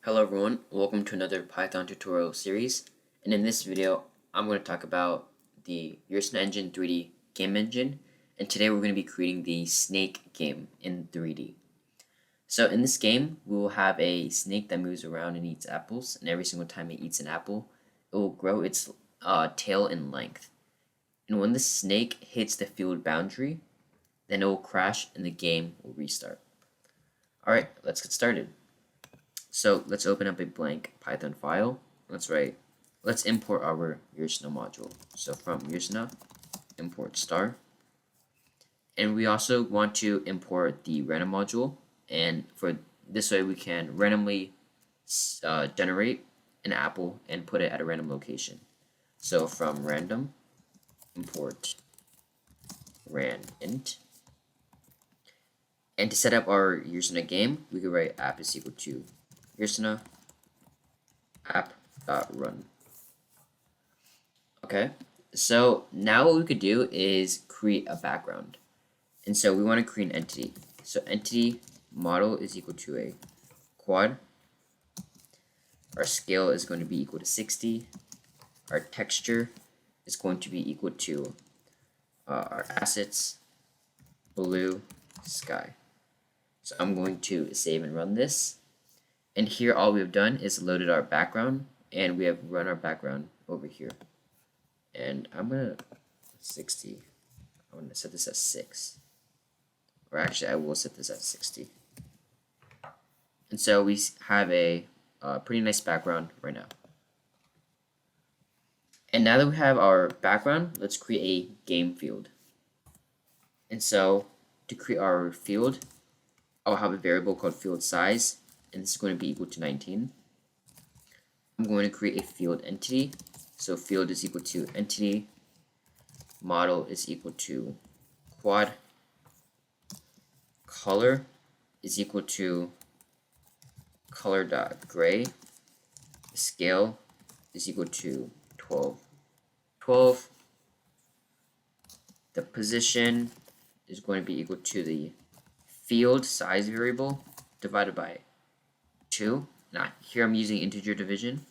Hello everyone, welcome to another Python tutorial series, and in this video I'm going to talk about the Ursina Engine 3D game engine, and today we're going to be creating the snake game in 3D. So in this game we will have a snake that moves around and eats apples, and every single time it eats an apple it will grow its tail in length. And when the snake hits the field boundary, then it will crash and the game will restart. Alright, let's get started. So let's open up a blank Python file. Let's import our Ursina module. So from Ursina, import star. And we also want to import the random module. And for this way we can randomly generate an apple and put it at a random location. So from random, import ran_int. And to set up our Ursina game, we could write app is equal to Ursina app.run. Okay, so now what we could do is create a background. And so we want to create an entity. So entity model is equal to a quad. Our scale is going to be equal to 60. Our texture is going to be equal to our assets, blue, sky. So I'm going to save and run this. And here all we have done is loaded our background, and we have run our background over here. And I'm going to set this at 6. Or actually I will set this at 60. And so we have a pretty nice background right now. And now that we have our background, let's create a game field. And so to create our field, I'll have a variable called field size, and this is going to be equal to 19. I'm going to create a field entity. So field is equal to entity, model is equal to quad, color is equal to color.gray, scale is equal to 12. The position is going to be equal to the field size variable divided by 2. Now here I'm using integer division.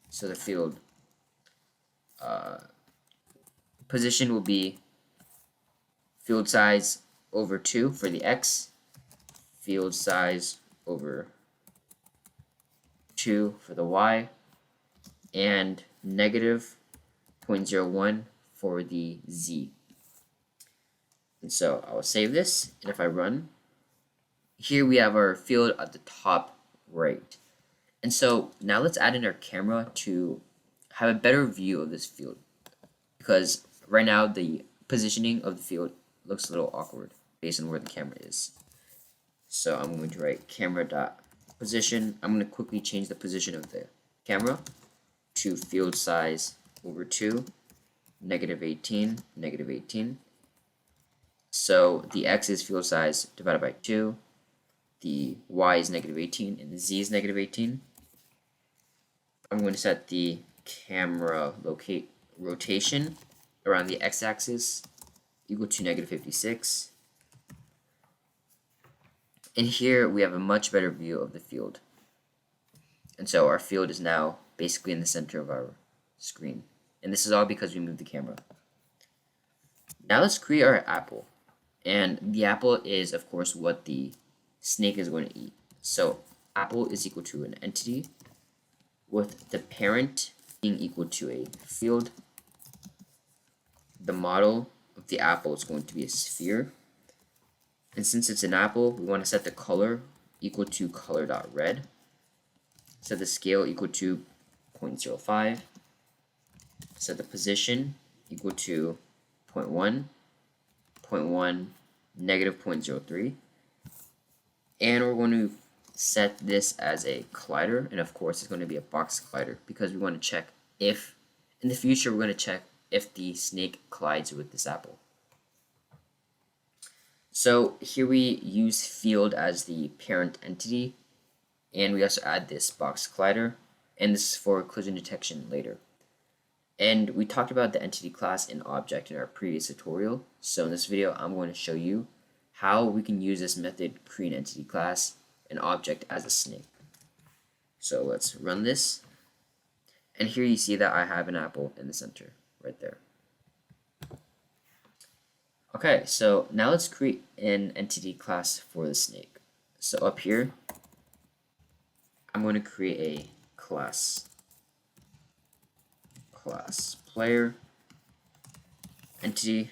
So the field position will be field size over 2 for the x, field size over 2 for the y, and negative 0.01 for the z. And so I will save this, and if I run, here we have our field at the top right. And so now let's add in our camera to have a better view of this field, because right now the positioning of the field looks a little awkward based on where the camera is. So I'm going to write camera.position. I'm going to quickly change the position of the camera to field size over 2, -18, -18. So the x is field size divided by 2, the y is -18, and the z is -18. I'm going to set the camera rotation around the x-axis equal to -56. And here we have a much better view of the field. And so our field is now basically in the center of our screen. And this is all because we moved the camera. Now let's create our apple. And the apple is, of course, what the snake is going to eat. So apple is equal to an entity with the parent being equal to a field. The model of the apple is going to be a sphere. And since it's an apple, we want to set the color equal to color.red. Set the scale equal to 0.05. Set the position equal to 0.1, 0.1, -0.03. And we're going to set this as a collider, and of course it's going to be a box collider because we want to check if, in the future, we're going to check if the snake collides with this apple. So here we use field as the parent entity, and we also add this box collider, and this is for collision detection later. And we talked about the entity class and object in our previous tutorial, so in this video I'm going to show you how we can use this method, create an entity class, an object as a snake. So let's run this. And here you see that I have an apple in the center right there. Okay, so now let's create an entity class for the snake. So up here, I'm going to create a class player entity,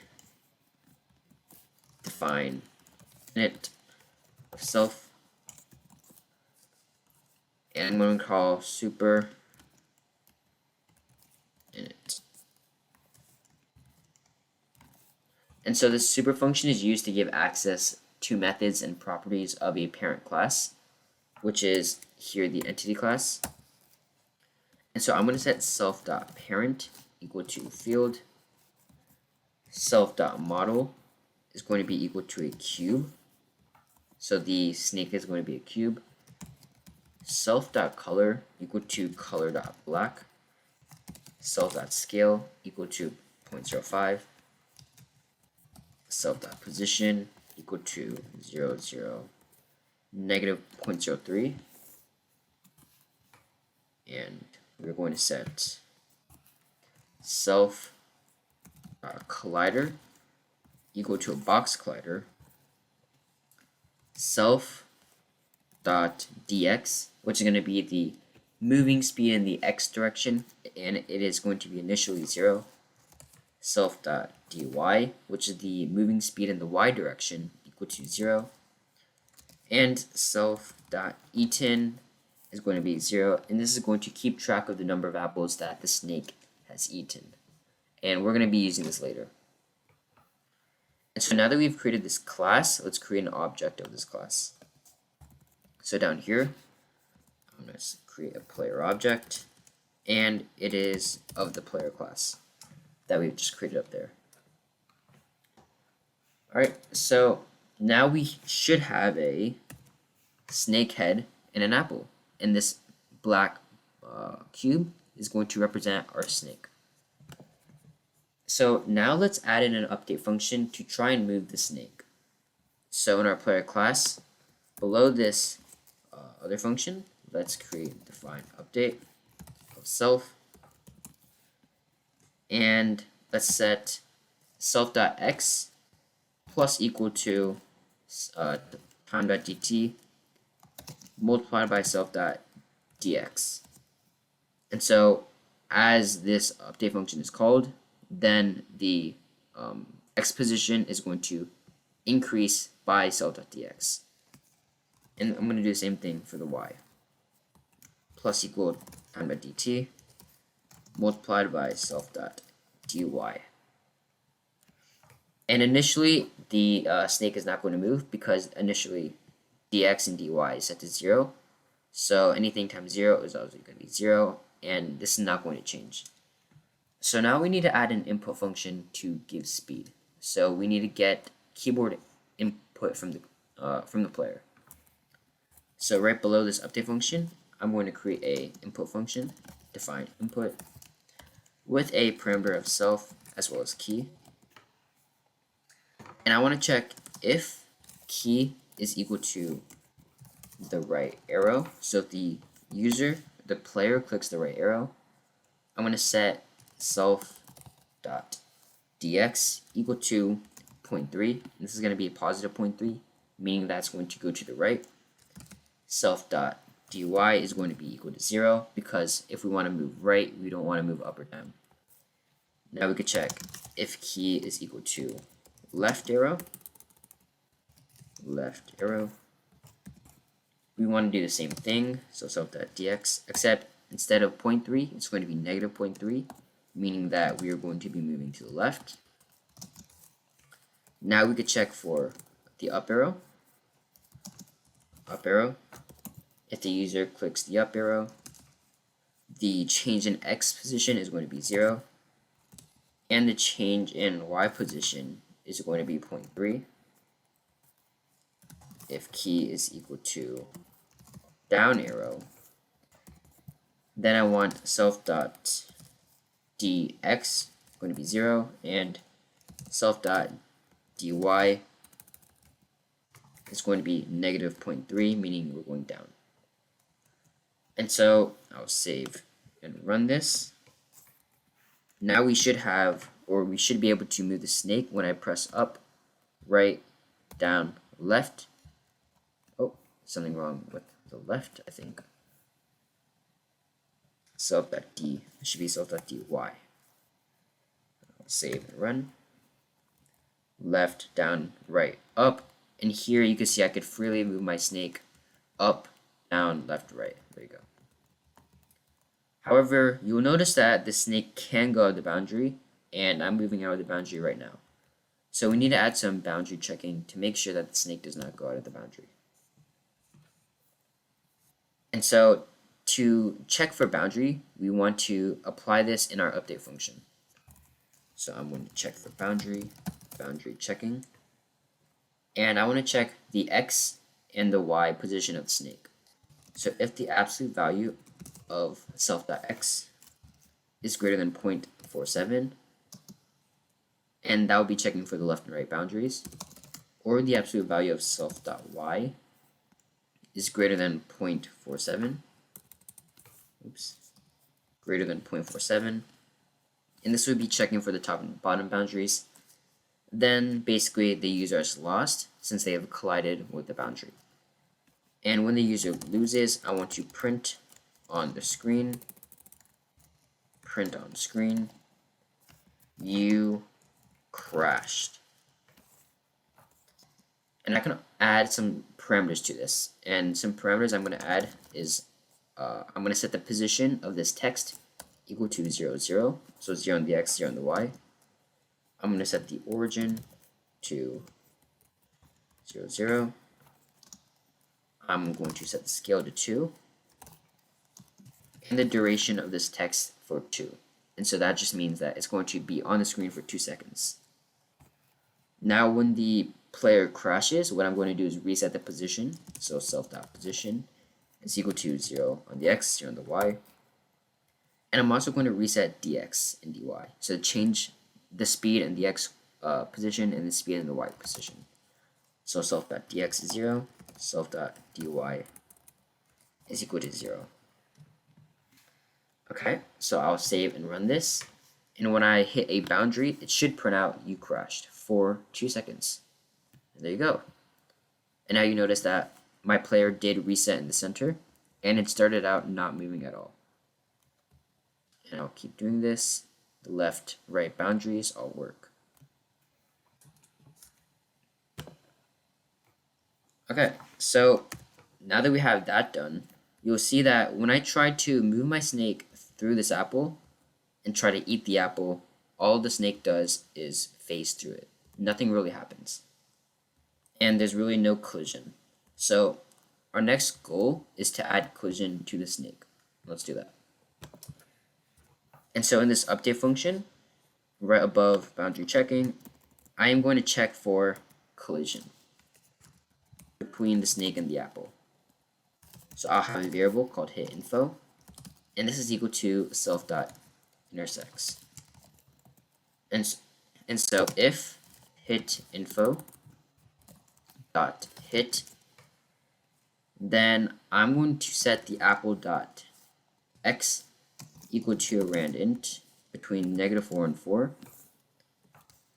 define init of self, and I'm going to call super init. And so this super function is used to give access to methods and properties of a parent class, which is here the entity class. And so I'm going to set self.parent equal to field. Self.model is going to be equal to a cube. So the snake is going to be a cube. Self.color equal to color.black. Self.scale equal to 0.05. Self.position equal to 0, 0, negative 0.03. And we're going to set self collider equal to a box collider, self dot dx, which is going to be the moving speed in the x direction, and it is going to be initially 0. Self dot dy, which is the moving speed in the y direction, equal to 0. And self dot eaten is going to be 0, and this is going to keep track of the number of apples that the snake has eaten. And we're going to be using this later. And so now that we've created this class, let's create an object of this class. So down here, I'm going to create a player object, and it is of the player class that we've just created up there. Alright, so now we should have a snake head and an apple. And this black cube is going to represent our snake. So now let's add in an update function to try and move the snake. So in our player class, below this other function, let's create define update of self. And let's set self.x plus equal to time.dt multiplied by self.dx. And so as this update function is called, then the x position is going to increase by self.dx. And I'm going to do the same thing for the y. Plus equal time.dt multiplied by self.dy. And initially, the snake is not going to move because initially dx and dy is set to 0. So anything times 0 is obviously going to be 0, and this is not going to change. So now we need to add an input function to give speed. So we need to get keyboard input from the player. So right below this update function, I'm going to create a input function, define input, with a parameter of self as well as key. And I want to check if key is equal to the right arrow. So if the player clicks the right arrow, I'm going to set self.dx equal to 0.3. This is going to be a positive 0.3, meaning that's going to go to the right. Self.dy is going to be equal to 0 because if we want to move right, we don't want to move up or down. Now we could check if key is equal to left arrow. We want to do the same thing, so self.dx, except instead of 0.3, it's going to be negative 0.3, meaning that we are going to be moving to the left. Now we could check for the up arrow. If the user clicks the up arrow, the change in x position is going to be 0, and the change in y position is going to be 0.3. If key is equal to down arrow, then I want self.dx going to be 0, and self.dy is going to be negative 0.3, meaning we're going down. And so I'll save and run this. Now we should have, or we should be able to move the snake when I press up, right, down, left. Oh, something wrong with the left, I think. Self.d, it should be self.dy. I'll save and run. Left, down, right, up. And here you can see I could freely move my snake up, down, left, right. There you go. However, you will notice that the snake can go out of the boundary, and I'm moving out of the boundary right now. So we need to add some boundary checking to make sure that the snake does not go out of the boundary. And so to check for boundary, we want to apply this in our update function. So I'm going to check for boundary checking. And I want to check the x and the y position of the snake. So if the absolute value of self.x is greater than 0.47, and that will be checking for the left and right boundaries, or the absolute value of self.y is greater than 0.47, greater than 0.47, and this would be checking for the top and bottom boundaries, then basically the user is lost since they have collided with the boundary. And when the user loses, I want to print on the screen, you crashed. And I can add some parameters to this. And some parameters I'm going to add is I'm going to set the position of this text equal to 0, 0. So 0 on the x, 0 on the y. I'm going to set the origin to 0, 0. I'm going to set the scale to 2. And the duration of this text for 2. And so that just means that it's going to be on the screen for 2 seconds. Now when the player crashes, what I'm going to do is reset the position. So self.position is equal to 0 on the x, 0 on the y. And I'm also going to reset dx and dy. So change the speed in the x position and the speed in the y position. So self.dx is 0, self.dy is equal to 0. Okay, so I'll save and run this. And when I hit a boundary, it should print out you crashed for 2 seconds. And there you go. And now you notice that my player did reset in the center, and it started out not moving at all. And I'll keep doing this. The left, right boundaries all work. Okay, so now that we have that done, you'll see that when I try to move my snake through this apple and try to eat the apple, all the snake does is phase through it. Nothing really happens. And there's really no collision. So our next goal is to add collision to the snake. Let's do that. And so in this update function, right above boundary checking, I am going to check for collision between the snake and the apple. So I'll have a variable called hitInfo, and this is equal to self.intersects. And so if hitInfo dot hit, then I'm going to set the apple dot x equal to a rand int between -4 and 4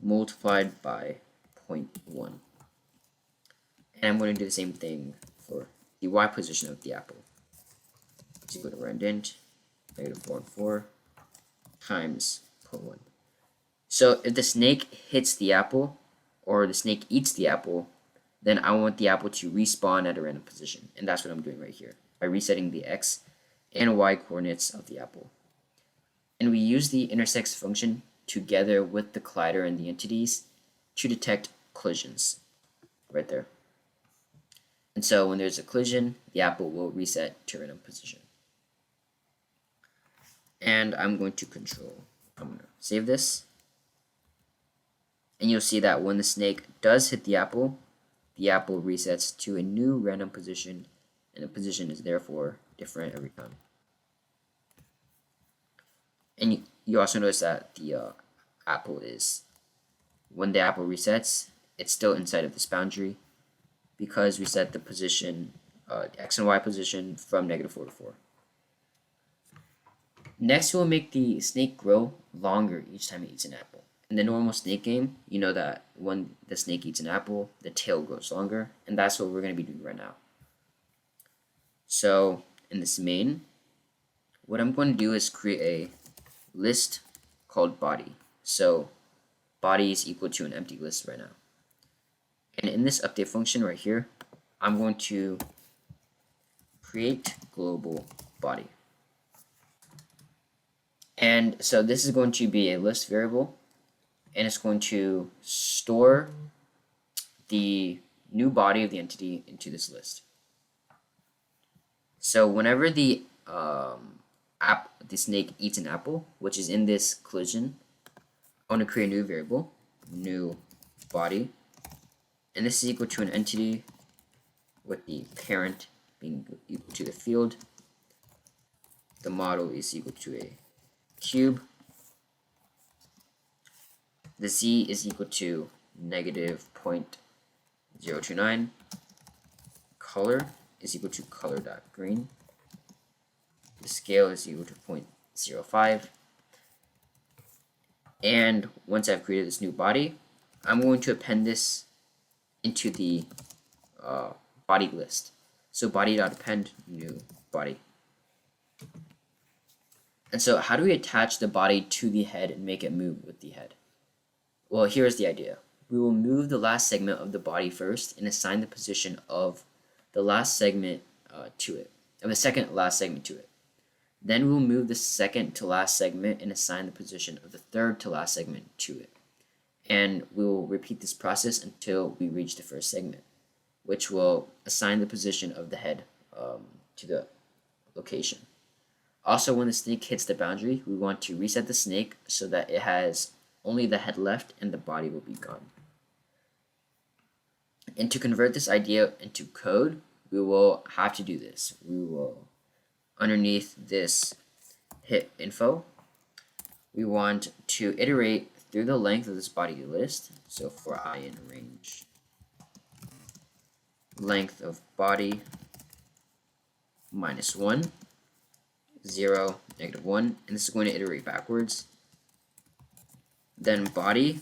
multiplied by 0.1. And I'm going to do the same thing for the y position of the apple. It's equal to rand int -4 and 4 times 0.1. So if the snake hits the apple, or the snake eats the apple, then I want the apple to respawn at a random position. And that's what I'm doing right here, by resetting the x and y coordinates of the apple. And we use the intersects function together with the collider and the entities to detect collisions, right there. And so when there's a collision, the apple will reset to random position. And I'm going to save this. And you'll see that when the snake does hit the apple resets to a new random position, and the position is therefore different every time. And you also notice that the apple is, when the apple resets, it's still inside of this boundary because we set the position, the x and y position from -4 to 4. Next, we'll make the snake grow longer each time it eats an apple. In the normal snake game, you know that when the snake eats an apple, the tail grows longer, and that's what we're going to be doing right now. So in this main, what I'm going to do is create a list called body. So body is equal to an empty list right now. And in this update function right here, I'm going to create global body. And so this is going to be a list variable, and it's going to store the new body of the entity into this list. So whenever the snake eats an apple, which is in this collision, I want to create a new variable, new body, and this is equal to an entity with the parent being equal to the field. The model is equal to a cube. The z is equal to negative 0.029. Color is equal to color.green. The scale is equal to 0.05. And once I've created this new body, I'm going to append this into the body list. So body.append new body. And so how do we attach the body to the head and make it move with the head? Well, here's the idea. We will move the last segment of the body first and assign the position of the last segment to it, of the second last segment to it. Then we'll move the second to last segment and assign the position of the third to last segment to it. And we will repeat this process until we reach the first segment, which will assign the position of the head to the location. Also, when the snake hits the boundary, we want to reset the snake so that it has only the head left and the body will be gone. And to convert this idea into code, we will have to do this. We will, underneath this hit info, we want to iterate through the length of this body list. So for I in range, length of body -1, 0, -1, and this is going to iterate backwards. Then body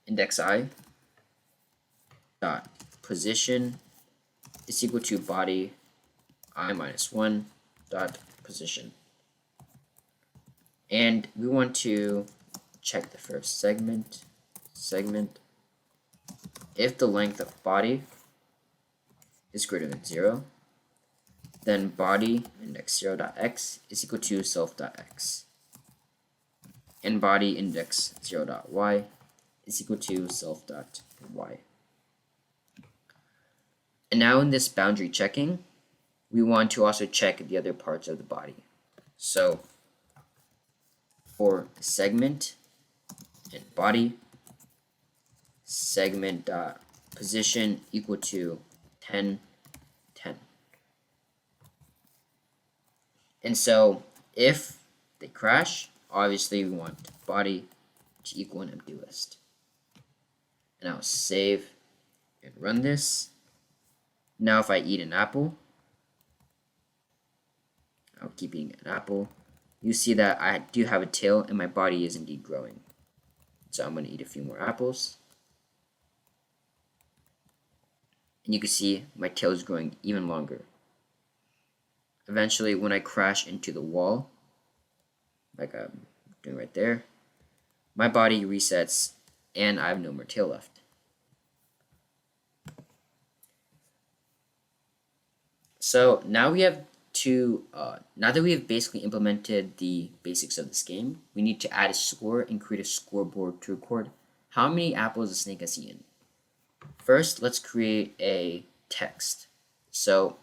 index I dot position is equal to body I -1 dot position. And we want to check the first segment. If the length of body is greater than 0, then body index 0.x is equal to self.x. And body index 0.y is equal to self.y. And now in this boundary checking, we want to also check the other parts of the body. So for segment and body, segment dot position equal to 10, 10. And so if they crash, obviously we want body to equal an empty list. And I'll save and run this. Now if I eat an apple, I'll keep eating an apple. You see that I do have a tail and my body is indeed growing. So I'm going to eat a few more apples. And you can see my tail is growing even longer. Eventually, when I crash into the wall, like I'm doing right there, my body resets and I have no more tail left. So now we have now that we have basically implemented the basics of this game, we need to add a score and create a scoreboard to record how many apples the snake has eaten. First, let's create a text. So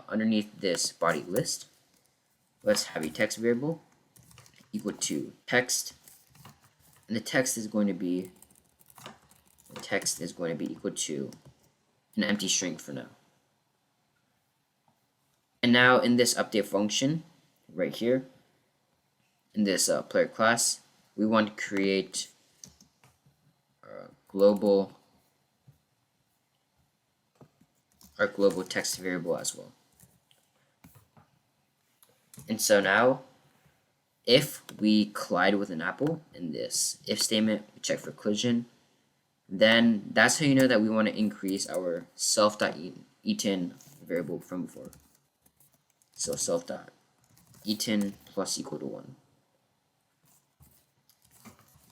underneath this body list, let's have a text variable equal to text, and the text is going to be equal to an empty string for now. And now in this update function right here, in this player class, we want to create our global text variable as well. And so now if we collide with an apple in this if statement, we check for collision, then that's how you know that we want to increase our self.eaten variable from before. So self.eaten plus equal to 1.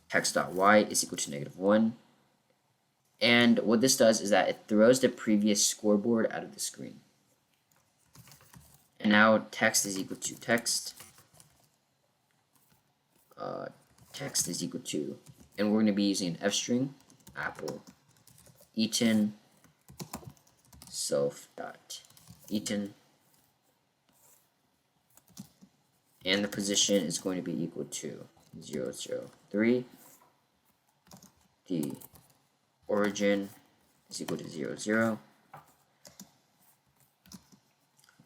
Text.y is equal to -1. And what this does is that it throws the previous scoreboard out of the screen. And now text is equal to text. Text is equal to, and we're going to be using an f string, apple eaten self.eaten, and the position is going to be equal to 0, 0, 3. The origin is equal to 0, 0.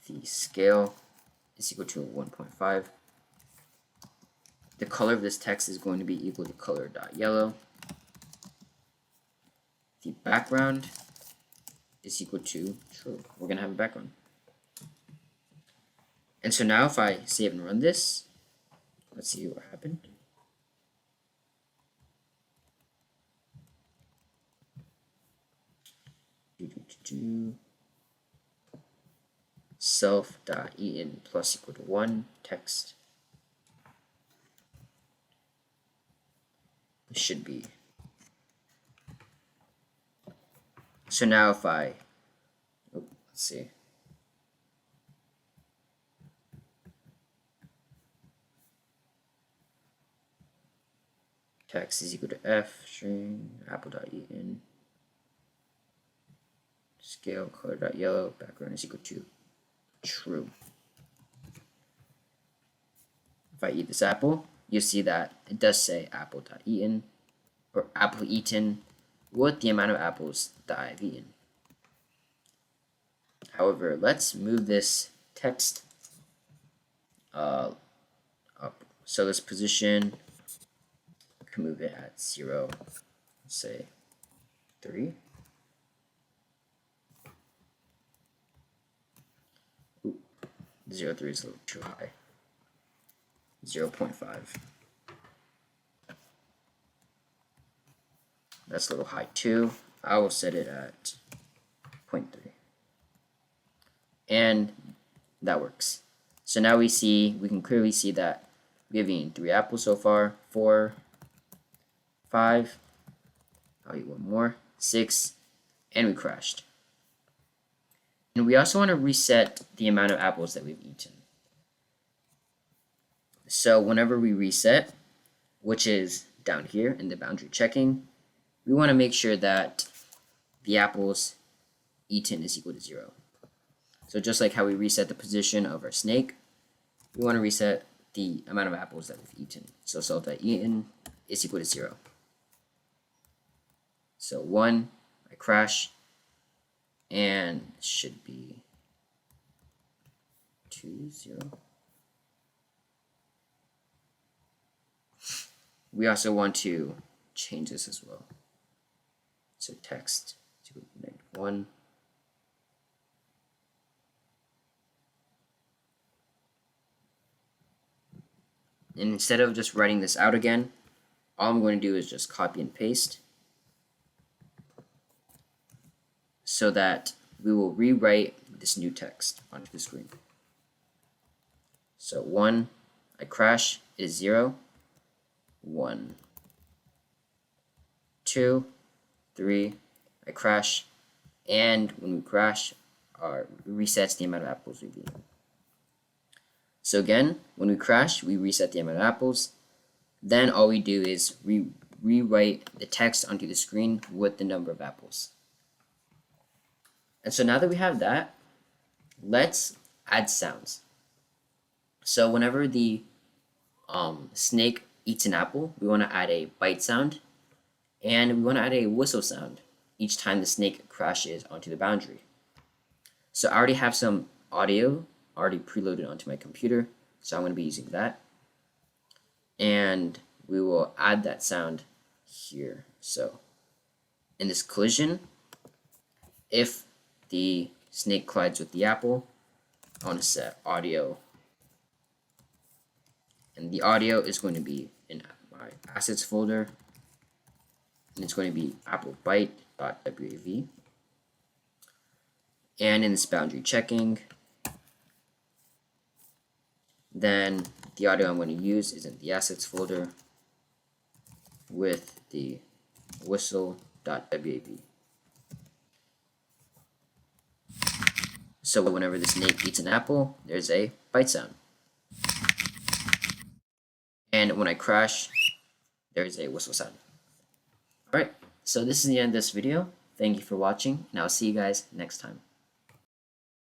The scale is equal to 1.5. The color of this text is going to be equal to color.yellow. The background is equal to true. We're going to have a background. And so now if I save and run this, let's see what happened. Self.eaten plus equal to 1 text. It should be. So now if I, let's see. Text is equal to f string apple.eaten. Scale color.yellow, background is equal to true. If I eat this apple, you see that it does say apple.eaten or apple eaten with the amount of apples that I've eaten. However, let's move this text up. So this position, we can move it at 0, let's say 3. 0, 3 is a little too high. 0.5. That's a little high too. I will set it at 0.3. And that works. So now we can clearly see that we have eaten 3 apples so far, 4, 5, I'll eat one more, 6, and we crashed. And we also want to reset the amount of apples that we've eaten. So whenever we reset, which is down here in the boundary checking, we want to make sure that the apples eaten is equal to 0. So just like how we reset the position of our snake, we want to reset the amount of apples that we've eaten. So self.eaten is equal to 0. So 1, I crash, and it should be 2, 0. We also want to change this as well. So text to -1. And instead of just writing this out again, all I'm going to do is just copy and paste so that we will rewrite this new text onto the screen. So 1, I crash, is 0. 1, 2, 3, I crash, and when we crash, our resets the amount of apples we've eaten. So again, when we crash, we reset the amount of apples. Then all we do is rewrite the text onto the screen with the number of apples. And so now that we have that, let's add sounds. So whenever the snake eats an apple, we want to add a bite sound, and we want to add a whistle sound each time the snake crashes onto the boundary. So I already have some audio already preloaded onto my computer, so I'm going to be using that. And we will add that sound here. So in this collision, if the snake collides with the apple, I want to set audio And the audio is going to be in my assets folder, and it's going to be applebyte.wav. And in this boundary checking, then the audio I'm going to use is in the assets folder with the whistle.wav. So whenever this snake eats an apple, there's a bite sound. And when I crash, there's a whistle sound. Alright, so this is the end of this video. Thank you for watching, and I'll see you guys next time.